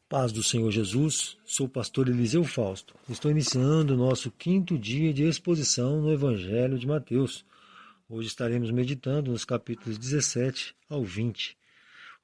Paz do Senhor Jesus, sou o pastor Eliseu Fausto. Estou iniciando o nosso 5º dia de exposição no Evangelho de Mateus. Hoje estaremos meditando nos capítulos 17 ao 20.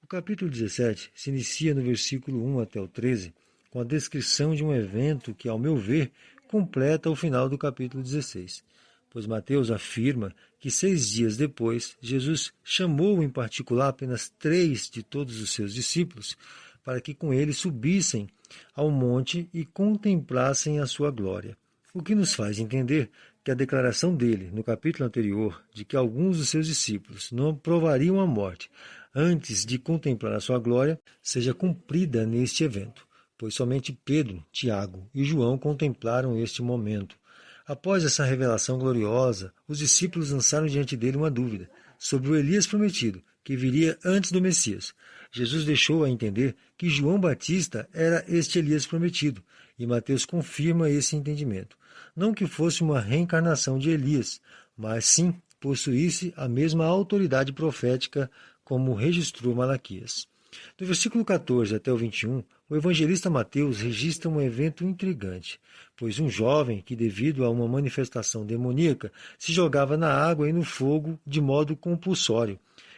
O capítulo 17 se inicia no versículo 1 até o 13, com a descrição de um evento que, ao meu ver, completa o final do capítulo 16. Pois Mateus afirma que 6 dias depois, Jesus chamou em particular apenas 3 de todos os seus discípulos, para que com ele subissem ao monte e contemplassem a sua glória. O que nos faz entender que a declaração dele, no capítulo anterior, de que alguns dos seus discípulos não provariam a morte antes de contemplar a sua glória, seja cumprida neste evento, pois somente Pedro, Tiago e João contemplaram este momento. Após essa revelação gloriosa, os discípulos lançaram diante dele uma dúvida sobre o Elias prometido, que viria antes do Messias. Jesus deixou a entender que João Batista era este Elias prometido, e Mateus confirma esse entendimento. Não que fosse uma reencarnação de Elias, mas sim possuísse a mesma autoridade profética como registrou Malaquias. Do versículo 14 até o 21, o evangelista Mateus registra um evento intrigante, pois um jovem que, devido a uma manifestação demoníaca, se jogava na água e no fogo de modo compulsório.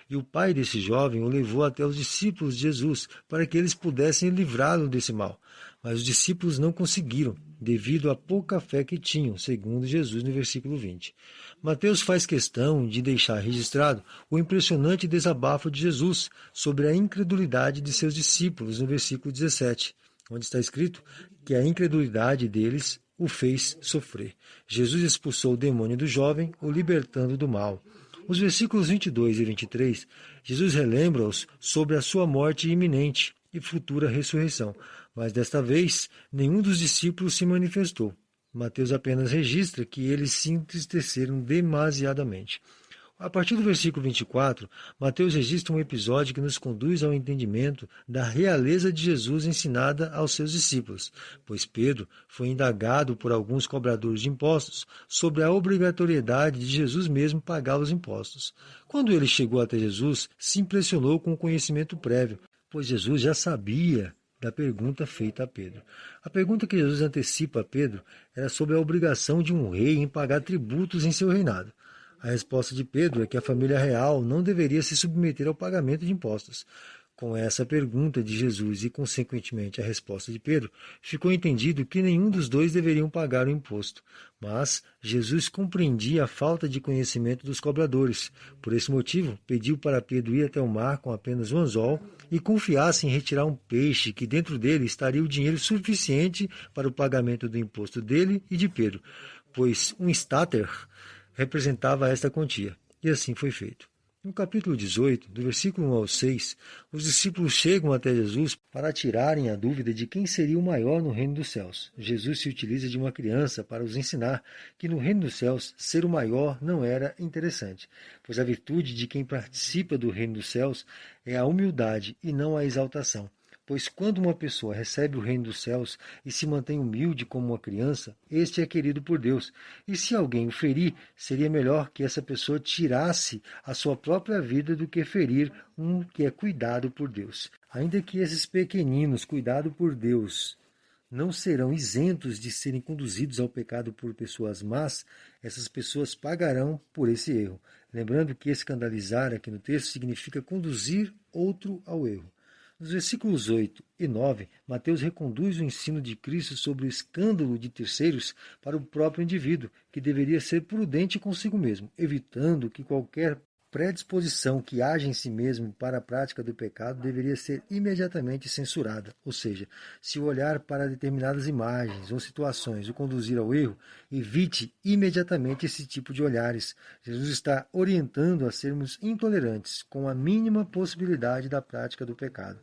E o pai desse jovem o levou até os discípulos de Jesus para que eles pudessem livrá-lo desse mal. Mas os discípulos não conseguiram, devido à pouca fé que tinham, segundo Jesus no versículo 20. Mateus faz questão de deixar registrado o impressionante desabafo de Jesus sobre a incredulidade de seus discípulos no versículo 17, onde está escrito que a incredulidade deles o fez sofrer. Jesus expulsou o demônio do jovem, o libertando do mal. Os versículos 22 e 23, Jesus relembra-os sobre a sua morte iminente e futura ressurreição, mas desta vez nenhum dos discípulos se manifestou. Mateus apenas registra que eles se entristeceram demasiadamente. A partir do versículo 24, Mateus registra um episódio que nos conduz ao entendimento da realeza de Jesus ensinada aos seus discípulos, pois Pedro foi indagado por alguns cobradores de impostos sobre a obrigatoriedade de Jesus mesmo pagar os impostos. Quando ele chegou até Jesus, se impressionou com o conhecimento prévio, pois Jesus já sabia da pergunta feita a Pedro. A pergunta que Jesus antecipa a Pedro era sobre a obrigação de um rei em pagar tributos em seu reinado. A resposta de Pedro é que a família real não deveria se submeter ao pagamento de impostos. Com essa pergunta de Jesus e, consequentemente, a resposta de Pedro, ficou entendido que nenhum dos dois deveriam pagar o imposto. Mas Jesus compreendia a falta de conhecimento dos cobradores. Por esse motivo, pediu para Pedro ir até o mar com apenas um anzol e confiasse em retirar um peixe que dentro dele estaria o dinheiro suficiente para o pagamento do imposto dele e de Pedro, pois um stater representava esta quantia, e assim foi feito. No capítulo 18, do versículo 1 ao 6, os discípulos chegam até Jesus para tirarem a dúvida de quem seria o maior no reino dos céus. Jesus se utiliza de uma criança para os ensinar que no reino dos céus ser o maior não era interessante, pois a virtude de quem participa do reino dos céus é a humildade e não a exaltação. Pois quando uma pessoa recebe o reino dos céus e se mantém humilde como uma criança, este é querido por Deus. E se alguém o ferir, seria melhor que essa pessoa tirasse a sua própria vida do que ferir um que é cuidado por Deus. Ainda que esses pequeninos, cuidados por Deus, não serão isentos de serem conduzidos ao pecado por pessoas más, essas pessoas pagarão por esse erro. Lembrando que escandalizar aqui no texto significa conduzir outro ao erro. Nos versículos 8 e 9, Mateus reconduz o ensino de Cristo sobre o escândalo de terceiros para o próprio indivíduo, que deveria ser prudente consigo mesmo, evitando que qualquer predisposição que haja em si mesmo para a prática do pecado deveria ser imediatamente censurada. Ou seja, se o olhar para determinadas imagens ou situações o conduzir ao erro, evite imediatamente esse tipo de olhares. Jesus está orientando a sermos intolerantes, com a mínima possibilidade da prática do pecado.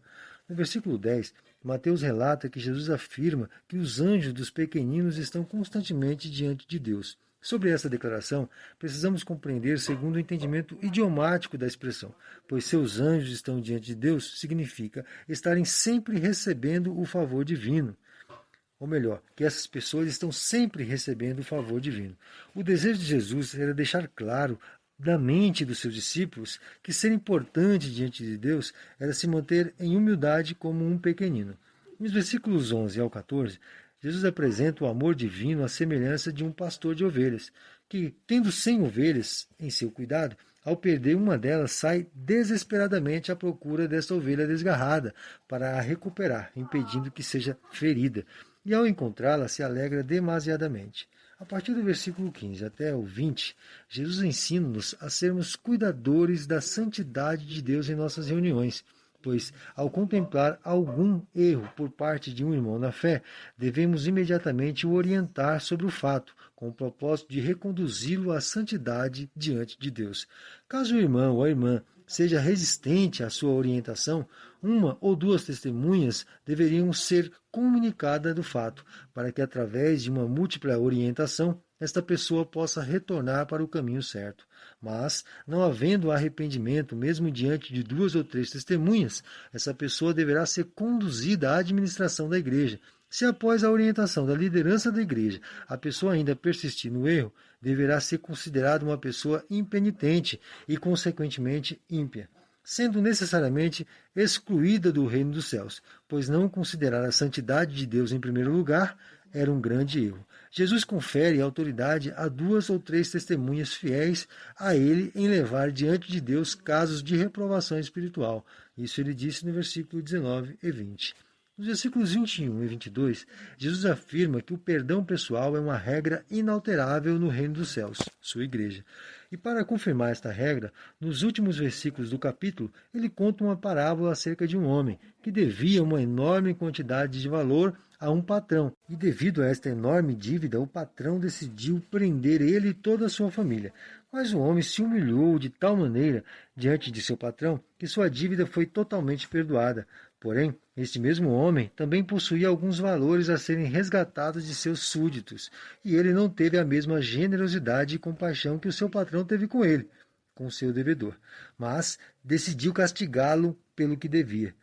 No versículo 10, Mateus relata que Jesus afirma que os anjos dos pequeninos estão constantemente diante de Deus. Sobre essa declaração, precisamos compreender segundo o entendimento idiomático da expressão, pois seus anjos estão diante de Deus significa estarem sempre recebendo o favor divino. Ou melhor, que essas pessoas estão sempre recebendo o favor divino. O desejo de Jesus era deixar claro da mente dos seus discípulos que ser importante diante de Deus era se manter em humildade como um pequenino. Nos versículos 11 ao 14, Jesus apresenta o amor divino à semelhança de um pastor de ovelhas, que, tendo 100 ovelhas em seu cuidado, ao perder uma delas, sai desesperadamente à procura desta ovelha desgarrada para a recuperar, impedindo que seja ferida. E ao encontrá-la, se alegra demasiadamente. A partir do versículo 15 até o 20, Jesus ensina-nos a sermos cuidadores da santidade de Deus em nossas reuniões, pois, ao contemplar algum erro por parte de um irmão na fé, devemos imediatamente o orientar sobre o fato, com o propósito de reconduzi-lo à santidade diante de Deus. Caso o irmão ou a irmã seja resistente à sua orientação, uma ou duas testemunhas deveriam ser comunicadas do fato, para que através de uma múltipla orientação, esta pessoa possa retornar para o caminho certo. Mas, não havendo arrependimento, mesmo diante de 2 ou 3 testemunhas, essa pessoa deverá ser conduzida à administração da igreja. Se após a orientação da liderança da igreja a pessoa ainda persistir no erro, deverá ser considerada uma pessoa impenitente e, consequentemente, ímpia, sendo necessariamente excluída do reino dos céus, pois não considerar a santidade de Deus em primeiro lugar era um grande erro. Jesus confere autoridade a 2 ou 3 testemunhas fiéis a ele em levar diante de Deus casos de reprovação espiritual. Isso ele disse no versículo 19 e 20. Nos versículos 21 e 22, Jesus afirma que o perdão pessoal é uma regra inalterável no reino dos céus, sua igreja. E para confirmar esta regra, nos últimos versículos do capítulo, ele conta uma parábola acerca de um homem que devia uma enorme quantidade de valor a um patrão. E devido a esta enorme dívida, o patrão decidiu prender ele e toda a sua família. Mas o homem se humilhou de tal maneira diante de seu patrão que sua dívida foi totalmente perdoada. Porém, este mesmo homem também possuía alguns valores a serem resgatados de seus súditos, e ele não teve a mesma generosidade e compaixão que o seu patrão teve com ele, com seu devedor, mas decidiu castigá-lo pelo que devia.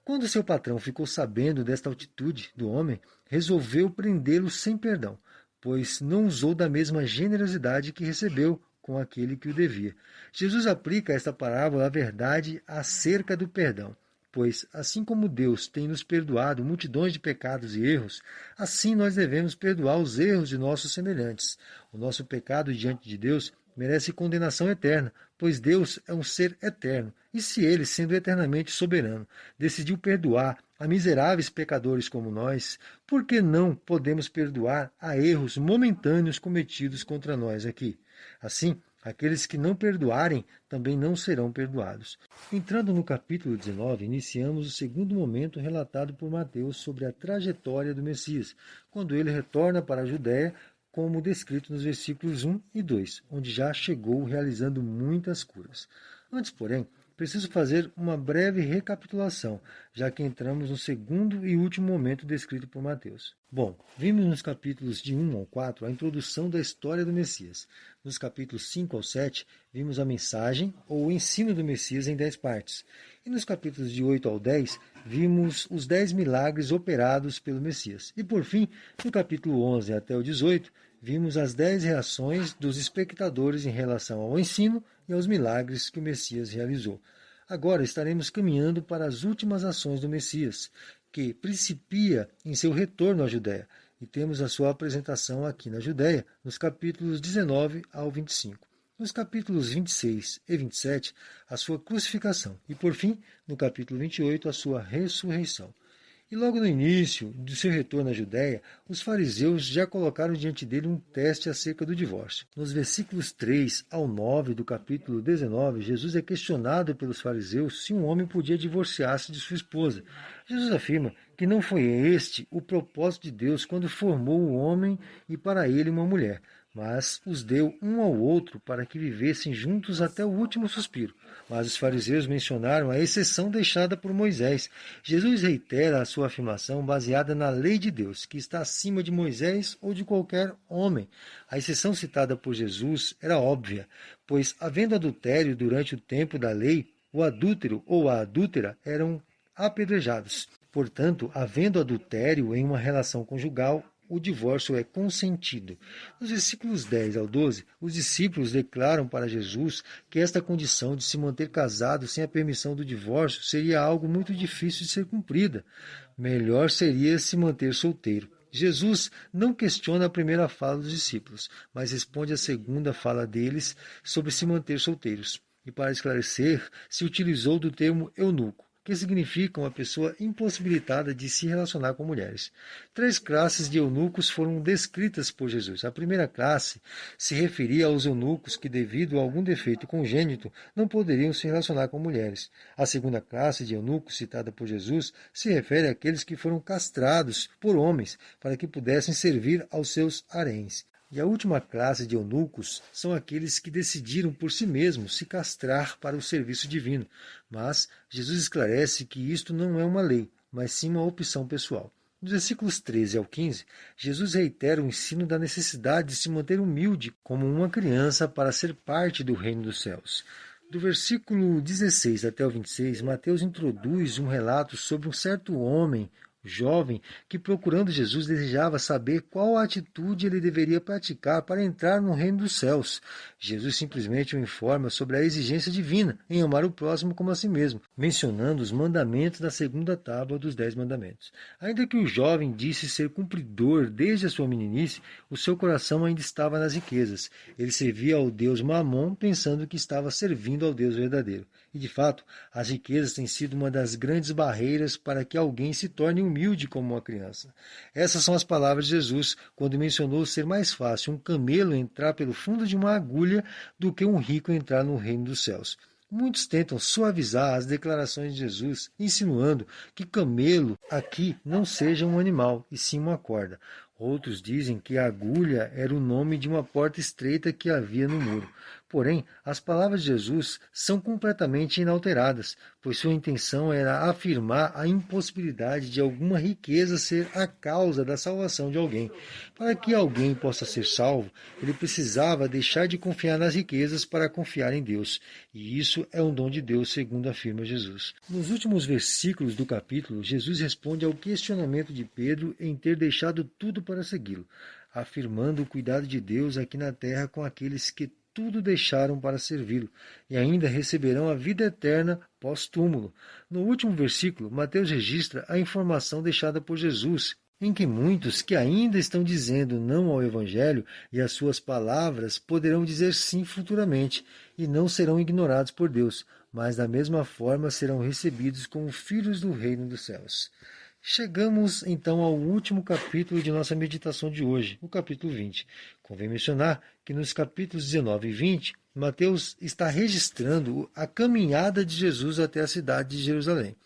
Quando seu patrão ficou sabendo desta atitude do homem, resolveu prendê-lo sem perdão, pois não usou da mesma generosidade que recebeu com aquele que o devia. Jesus aplica esta parábola à verdade acerca do perdão. Pois, assim como Deus tem nos perdoado multidões de pecados e erros, assim nós devemos perdoar os erros de nossos semelhantes. O nosso pecado diante de Deus merece condenação eterna, pois Deus é um ser eterno, e se Ele, sendo eternamente soberano, decidiu perdoar a miseráveis pecadores como nós, por que não podemos perdoar a erros momentâneos cometidos contra nós aqui? Assim, aqueles que não perdoarem também não serão perdoados. Entrando no capítulo 19, iniciamos o segundo momento relatado por Mateus sobre a trajetória do Messias, quando ele retorna para a Judéia, como descrito nos versículos 1 e 2, onde já chegou realizando muitas curas. Antes, porém, preciso fazer uma breve recapitulação, já que entramos no segundo e último momento descrito por Mateus. Bom, vimos nos capítulos de 1 ao 4 a introdução da história do Messias. Nos capítulos 5 ao 7, vimos a mensagem ou o ensino do Messias em 10 partes. E nos capítulos de 8 ao 10, vimos os 10 milagres operados pelo Messias. E por fim, no capítulo 11 até o 18, vimos as 10 reações dos espectadores em relação ao ensino e aos milagres que o Messias realizou. Agora estaremos caminhando para as últimas ações do Messias, que principia em seu retorno à Judéia, e temos a sua apresentação aqui na Judéia, nos capítulos 19 ao 25. Nos capítulos 26 e 27, a sua crucificação, e por fim, no capítulo 28, a sua ressurreição. E logo no início do seu retorno à Judéia, os fariseus já colocaram diante dele um teste acerca do divórcio. Nos versículos 3 ao 9 do capítulo 19, Jesus é questionado pelos fariseus se um homem podia divorciar-se de sua esposa. Jesus afirma que não foi este o propósito de Deus quando formou o homem e para ele uma mulher, mas os deu um ao outro para que vivessem juntos até o último suspiro. Mas os fariseus mencionaram a exceção deixada por Moisés. Jesus reitera a sua afirmação baseada na lei de Deus, que está acima de Moisés ou de qualquer homem. A exceção citada por Jesus era óbvia, pois, havendo adultério durante o tempo da lei, o adúltero ou a adúltera eram apedrejados. Portanto, havendo adultério em uma relação conjugal, o divórcio é consentido. Nos versículos 10 ao 12, os discípulos declaram para Jesus que esta condição de se manter casado sem a permissão do divórcio seria algo muito difícil de ser cumprida. Melhor seria se manter solteiro. Jesus não questiona a primeira fala dos discípulos, mas responde à segunda fala deles sobre se manter solteiros. E para esclarecer, se utilizou do termo eunuco, que significa uma pessoa impossibilitada de se relacionar com mulheres. 3 classes de eunucos foram descritas por Jesus. A primeira classe se referia aos eunucos que, devido a algum defeito congênito, não poderiam se relacionar com mulheres. A segunda classe de eunucos citada por Jesus se refere àqueles que foram castrados por homens para que pudessem servir aos seus haréns. E a última classe de eunucos são aqueles que decidiram por si mesmos se castrar para o serviço divino. Mas Jesus esclarece que isto não é uma lei, mas sim uma opção pessoal. Nos versículos 13 ao 15, Jesus reitera o ensino da necessidade de se manter humilde como uma criança para ser parte do reino dos céus. Do versículo 16 até o 26, Mateus introduz um relato sobre um certo homem jovem que, procurando Jesus, desejava saber qual atitude ele deveria praticar para entrar no reino dos céus. Jesus simplesmente o informa sobre a exigência divina em amar o próximo como a si mesmo, mencionando os mandamentos da segunda tábua dos 10 mandamentos. Ainda que o jovem disse ser cumpridor desde a sua meninice, o seu coração ainda estava nas riquezas. Ele servia ao Deus Mamon, pensando que estava servindo ao Deus verdadeiro. E, de fato, as riquezas têm sido uma das grandes barreiras para que alguém se torne humilde como uma criança. Essas são as palavras de Jesus quando mencionou ser mais fácil um camelo entrar pelo fundo de uma agulha do que um rico entrar no reino dos céus. Muitos tentam suavizar as declarações de Jesus, insinuando que camelo aqui não seja um animal, e sim uma corda. Outros dizem que a agulha era o nome de uma porta estreita que havia no muro. Porém, as palavras de Jesus são completamente inalteradas, pois sua intenção era afirmar a impossibilidade de alguma riqueza ser a causa da salvação de alguém. Para que alguém possa ser salvo, ele precisava deixar de confiar nas riquezas para confiar em Deus. E isso é um dom de Deus, segundo afirma Jesus. Nos últimos versículos do capítulo, Jesus responde ao questionamento de Pedro em ter deixado tudo para segui-lo, afirmando o cuidado de Deus aqui na terra com aqueles que tudo deixaram para servi-lo, e ainda receberão a vida eterna pós-túmulo. No último versículo, Mateus registra a informação deixada por Jesus, em que muitos que ainda estão dizendo não ao Evangelho e às suas palavras poderão dizer sim futuramente, e não serão ignorados por Deus, mas da mesma forma serão recebidos como filhos do reino dos céus. Chegamos então ao último capítulo de nossa meditação de hoje, o capítulo 20. Convém mencionar que nos capítulos 19 e 20, Mateus está registrando a caminhada de Jesus até a cidade de Jerusalém.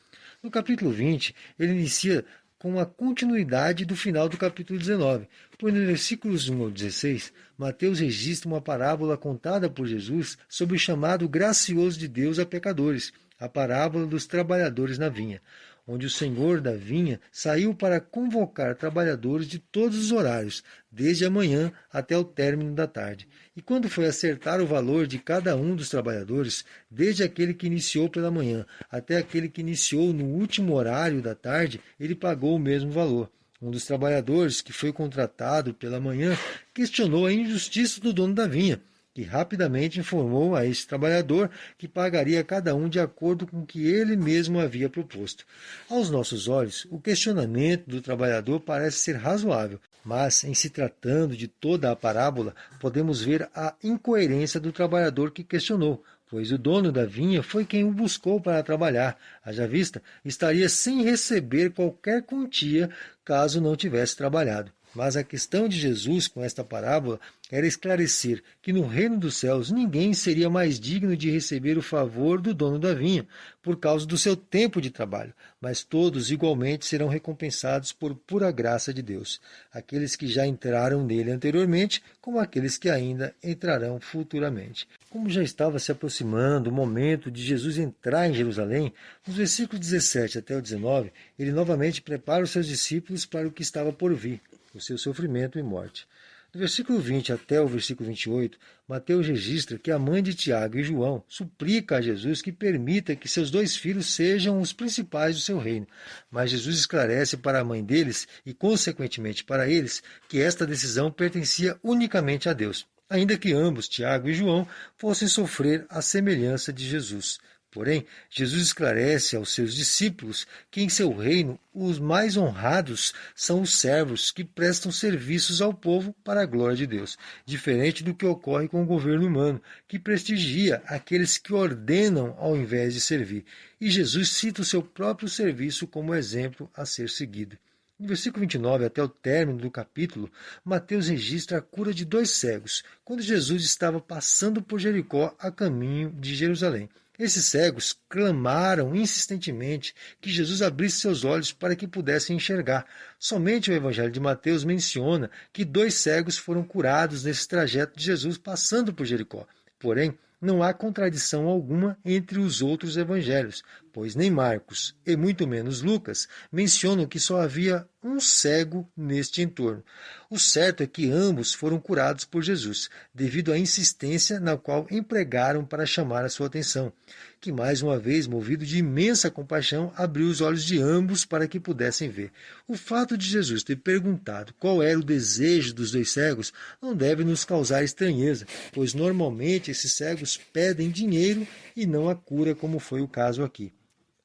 No capítulo 20, ele inicia com a continuidade do final do capítulo 19, pois nos versículos 1 ao 16, Mateus registra uma parábola contada por Jesus sobre o chamado gracioso de Deus a pecadores, a parábola dos trabalhadores na vinha, onde o senhor da vinha saiu para convocar trabalhadores de todos os horários, desde a manhã até o término da tarde. E quando foi acertar o valor de cada um dos trabalhadores, desde aquele que iniciou pela manhã até aquele que iniciou no último horário da tarde, ele pagou o mesmo valor. Um dos trabalhadores que foi contratado pela manhã questionou a injustiça do dono da vinha, que rapidamente informou a este trabalhador que pagaria cada um de acordo com o que ele mesmo havia proposto. Aos nossos olhos, o questionamento do trabalhador parece ser razoável, mas, em se tratando de toda a parábola, podemos ver a incoerência do trabalhador que questionou, pois o dono da vinha foi quem o buscou para trabalhar. Haja vista, estaria sem receber qualquer quantia caso não tivesse trabalhado. Mas a questão de Jesus com esta parábola era esclarecer que no reino dos céus ninguém seria mais digno de receber o favor do dono da vinha, por causa do seu tempo de trabalho, mas todos igualmente serão recompensados por pura graça de Deus, aqueles que já entraram nele anteriormente, como aqueles que ainda entrarão futuramente. Como já estava se aproximando o momento de Jesus entrar em Jerusalém, nos versículos 17 até o 19, ele novamente prepara os seus discípulos para o que estava por vir, o seu sofrimento e morte. Do versículo 20 até o versículo 28, Mateus registra que a mãe de Tiago e João suplica a Jesus que permita que seus 2 filhos sejam os principais do seu reino. Mas Jesus esclarece para a mãe deles e, consequentemente, para eles, que esta decisão pertencia unicamente a Deus, ainda que ambos, Tiago e João, fossem sofrer a semelhança de Jesus. Porém, Jesus esclarece aos seus discípulos que em seu reino os mais honrados são os servos que prestam serviços ao povo para a glória de Deus, diferente do que ocorre com o governo humano, que prestigia aqueles que ordenam ao invés de servir. E Jesus cita o seu próprio serviço como exemplo a ser seguido. No versículo 29 até o término do capítulo, Mateus registra a cura de 2 cegos, quando Jesus estava passando por Jericó a caminho de Jerusalém. Esses cegos clamaram insistentemente que Jesus abrisse seus olhos para que pudessem enxergar. Somente o Evangelho de Mateus menciona que 2 cegos foram curados nesse trajeto de Jesus passando por Jericó. Porém, não há contradição alguma entre os outros evangelhos, pois nem Marcos e muito menos Lucas mencionam que só havia um cego neste entorno. O certo é que ambos foram curados por Jesus, devido à insistência na qual empregaram para chamar a sua atenção, que mais uma vez, movido de imensa compaixão, abriu os olhos de ambos para que pudessem ver. O fato de Jesus ter perguntado qual era o desejo dos 2 cegos não deve nos causar estranheza, pois normalmente esses cegos pedem dinheiro e não a cura, como foi o caso aqui.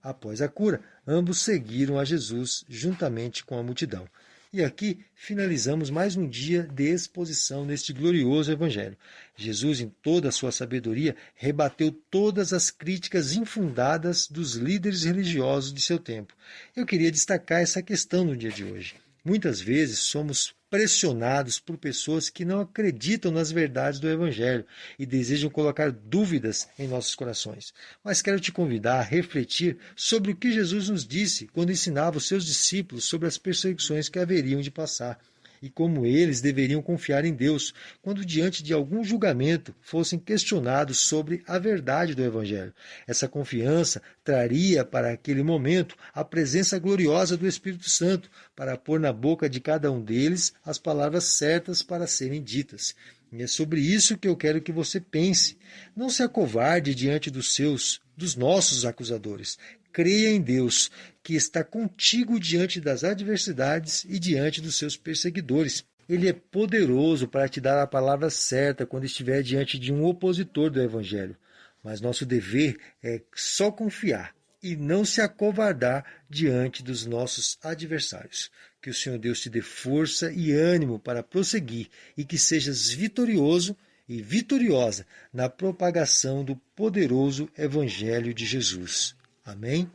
Após a cura, ambos seguiram a Jesus juntamente com a multidão. E aqui finalizamos mais um dia de exposição neste glorioso Evangelho. Jesus, em toda a sua sabedoria, rebateu todas as críticas infundadas dos líderes religiosos de seu tempo. Eu queria destacar essa questão no dia de hoje. Muitas vezes somos pressionados por pessoas que não acreditam nas verdades do Evangelho e desejam colocar dúvidas em nossos corações. Mas quero te convidar a refletir sobre o que Jesus nos disse quando ensinava os seus discípulos sobre as perseguições que haveriam de passar e como eles deveriam confiar em Deus quando diante de algum julgamento fossem questionados sobre a verdade do Evangelho. Essa confiança traria para aquele momento a presença gloriosa do Espírito Santo para pôr na boca de cada um deles as palavras certas para serem ditas. E é sobre isso que eu quero que você pense. Não se acovarde diante dos nossos acusadores. Creia em Deus, que está contigo diante das adversidades e diante dos seus perseguidores. Ele é poderoso para te dar a palavra certa quando estiver diante de um opositor do Evangelho. Mas nosso dever é só confiar e não se acovardar diante dos nossos adversários. Que o Senhor Deus te dê força e ânimo para prosseguir e que sejas vitorioso e vitoriosa na propagação do poderoso Evangelho de Jesus. Amém?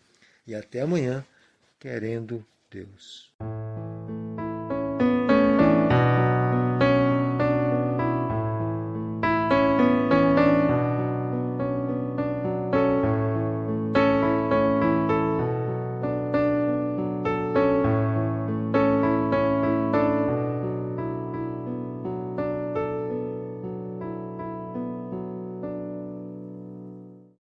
E até amanhã, querendo Deus.